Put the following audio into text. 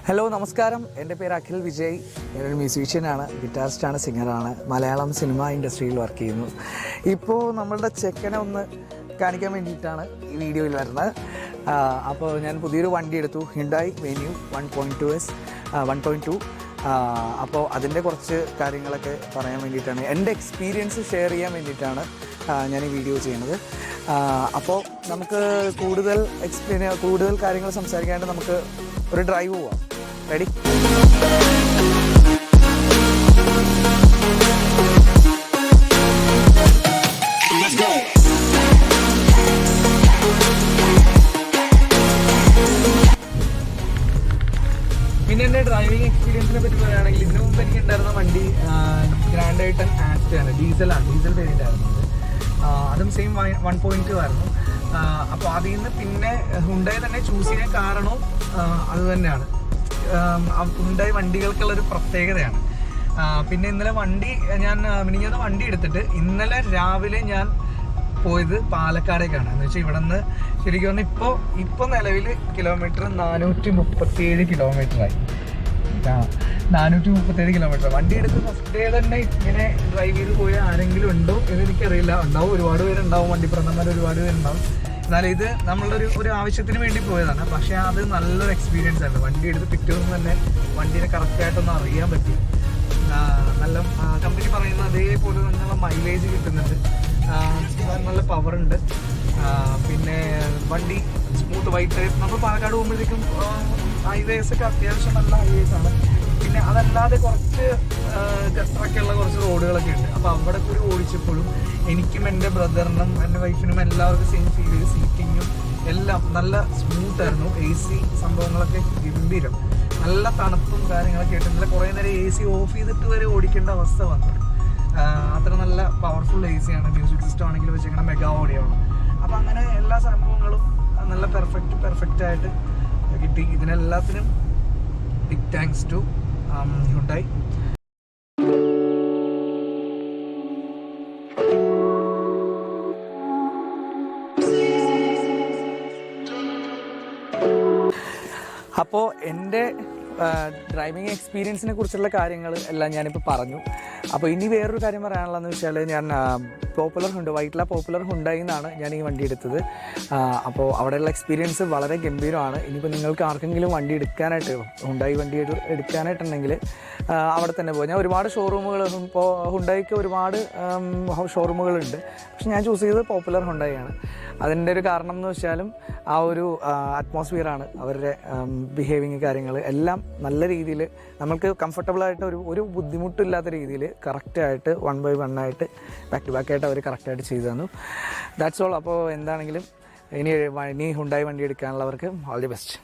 Hello നമസ്കാരം, എൻ്റെ പേര് അഖിൽ വിജയ്. ഞാനൊരു മ്യൂസീഷ്യനാണ്, ഗിറ്റാറിസ്റ്റാണ്, സിംഗറാണ്. മലയാളം സിനിമ ഇൻഡസ്ട്രിയിൽ വർക്ക് ചെയ്യുന്നു. ഇപ്പോൾ നമ്മളുടെ ചെക്കനെ ഒന്ന് കാണിക്കാൻ വേണ്ടിയിട്ടാണ് ഈ വീഡിയോയിൽ വരുന്നത്. അപ്പോൾ ഞാൻ പുതിയൊരു വണ്ടി എടുത്തു, ഹ്യുണ്ടായി വെന്യൂ 1.2. അപ്പോൾ അതിൻ്റെ കുറച്ച് കാര്യങ്ങളൊക്കെ പറയാൻ വേണ്ടിയിട്ടാണ്, എൻ്റെ എക്സ്പീരിയൻസ് ഷെയർ ചെയ്യാൻ വേണ്ടിയിട്ടാണ് ഞാൻ ഈ വീഡിയോ ചെയ്യുന്നത്. അപ്പോൾ നമുക്ക് കൂടുതൽ കാര്യങ്ങൾ സംസാരിക്കാണ്ട് നമുക്ക് ഒരു ഡ്രൈവ് പോവാം. റെഡി? പിന്നെ എൻ്റെ ഡ്രൈവിംഗ് എക്സ്പീരിയൻസിനെ പറ്റി പറയുകയാണെങ്കിൽ, ഇതിനു മുമ്പ് എനിക്ക് ഉണ്ടായിരുന്ന വണ്ടി ഗ്രാൻഡ് ഐട്ടൺ ആക്റ്റാണ്, ഡീസൽ വേരിയൻ്റ് ആയിരുന്നു. അതും സെയിം 1.2 ആയിരുന്നു. അപ്പോൾ അതിൽ നിന്ന് പിന്നെ ഹുണ്ടായി തന്നെ ചൂസ് ചെയ്യാൻ കാരണവും അത് തന്നെയാണ്. ഹുണ്ടായി വണ്ടികൾക്കുള്ളൊരു പ്രത്യേകതയാണ്. പിന്നെ ഇന്നലെ മിനിഞ്ഞാന്ന് വണ്ടി എടുത്തിട്ട് ഇന്നലെ രാവിലെ ഞാൻ പോയത് പാലക്കാടേക്കാണ്. എന്ന് വെച്ചാൽ ഇവിടെ നിന്ന് ശരിക്കും പറഞ്ഞാൽ ഇപ്പോൾ നിലവിൽ കിലോമീറ്റർ 437 കിലോമീറ്ററായി. 437 കിലോമീറ്റർ. വണ്ടി എടുത്ത് ഫസ്റ്റ് ഡേ തന്നെ ഇങ്ങനെ ഡ്രൈവ് ചെയ്ത് പോയ ആരെങ്കിലും ഉണ്ടോ എന്ന് എനിക്കറിയില്ല. ഉണ്ടാവും, ഒരുപാട് പേരുണ്ടാവും, വണ്ടിപ്രദന്മാർ ഒരുപാട് പേരുണ്ടാവും. എന്നാലും ഇത് നമ്മളുടെ ഒരു ആവശ്യത്തിന് വേണ്ടി പോയതാണ്. പക്ഷേ അത് നല്ലൊരു എക്സ്പീരിയൻസ് ആണ്. വണ്ടി എടുത്ത് പിറ്റേ ദിവസം തന്നെ വണ്ടീനെ കറക്റ്റായിട്ടൊന്ന് അറിയാൻ പറ്റി. നല്ല കമ്പനി പറയുന്ന അതേപോലെ തന്നെയുള്ള മൈലേജ് കിട്ടുന്നുണ്ട്, നല്ല പവറുണ്ട്. പിന്നെ വണ്ടി സ്മൂത്ത് വൈറ്റ് ടയർ. നമ്മൾ പാലക്കാട് പോകുമ്പോഴത്തേക്കും ഹൈവേസ് ഒക്കെ അത്യാവശ്യം നല്ല ഹൈവേസ് ആണ്. പിന്നെ അതല്ലാതെ കുറച്ച് ഗട്ടറൊക്കെയുള്ള കുറച്ച് റോഡുകളൊക്കെ ഉണ്ട്. അപ്പോൾ അവിടെ കൂടി ഓടിച്ചപ്പോഴും എനിക്കും എൻ്റെ ബ്രദറിനും എൻ്റെ വൈഫിനും എല്ലാവർക്കും സെയിം ഫീൽ ചെയ്ത്. സീറ്റിങ്ങും എല്ലാം നല്ല സ്മൂത്തായിരുന്നു. AC സംഭവങ്ങളൊക്കെ ഗംഭീരം. നല്ല തണുപ്പും കാര്യങ്ങളൊക്കെ ആയിട്ട് ഇന്നലെ കുറേ നേരം AC ഓഫ് ചെയ്തിട്ട് വരെ ഓടിക്കേണ്ട അവസ്ഥ വന്നു. അത്ര നല്ല പവർഫുൾ AC ആണ്. മ്യൂസിക് സിസ്റ്റം ആണെങ്കിലും വെച്ചിരിക്കുന്ന മെഗാ ഓഡിയോ. അപ്പോൾ അങ്ങനെ എല്ലാ സംഭവങ്ങളും നല്ല പെർഫെക്റ്റ് ആയിട്ട് കിട്ടി. ഇതിനെല്ലാത്തിനും ബിഗ് താങ്ക്സ് ടു ഹ്യുണ്ടായി. അപ്പോൾ എൻ്റെ ഡ്രൈവിംഗ് എക്സ്പീരിയൻസിനെ കുറിച്ചുള്ള കാര്യങ്ങൾ എല്ലാം ഞാനിപ്പോൾ പറഞ്ഞു. അപ്പോൾ ഇനി വേറൊരു കാര്യം പറയാനുള്ളതെന്ന് വെച്ചാൽ, ഞാൻ വൈറ്റ്ല പോപ്പുലർ ഹുണ്ടായി നിന്നാണ് ഞാൻ ഈ വണ്ടി എടുത്തത്. അപ്പോൾ അവിടെയുള്ള എക്സ്പീരിയൻസ് വളരെ ഗംഭീരമാണ്. ഇനിയിപ്പോൾ നിങ്ങൾക്ക് ആർക്കെങ്കിലും വണ്ടി ഹുണ്ടായി വണ്ടി എടുക്കാനായിട്ടുണ്ടെങ്കിൽ അവിടെ തന്നെ പോകും. ഞാൻ ഒരുപാട് ഷോറൂമുകൾ, ഇപ്പോൾ ഹുണ്ടായിക്ക് ഒരുപാട് ഷോറൂമുകളുണ്ട്. പക്ഷെ ഞാൻ ചൂസ് ചെയ്തത് പോപ്പുലർ ഹുണ്ടായിയാണ്. അതിൻ്റെ ഒരു കാരണം എന്ന് വെച്ചാലും ആ ഒരു അറ്റ്മോസ്ഫിയറാണ്, അവരുടെ ബിഹേവിങ് കാര്യങ്ങൾ എല്ലാം നല്ല രീതിയിൽ നമ്മൾക്ക് കംഫർട്ടബിളായിട്ട് ഒരു ബുദ്ധിമുട്ടില്ലാത്ത രീതിയിൽ കറക്റ്റായിട്ട് 1 by 1 ആയിട്ട് ബാക്ക് ടു ബാക്ക് ആയിട്ട് അവർ കറക്റ്റായിട്ട് ചെയ്തു തന്നു. That's all. അപ്പോൾ എന്താണെങ്കിലും ഇനി ഹുണ്ടായി വണ്ടി എടുക്കാനുള്ളവർക്ക് ഓൾ ദി ബെസ്റ്റ്.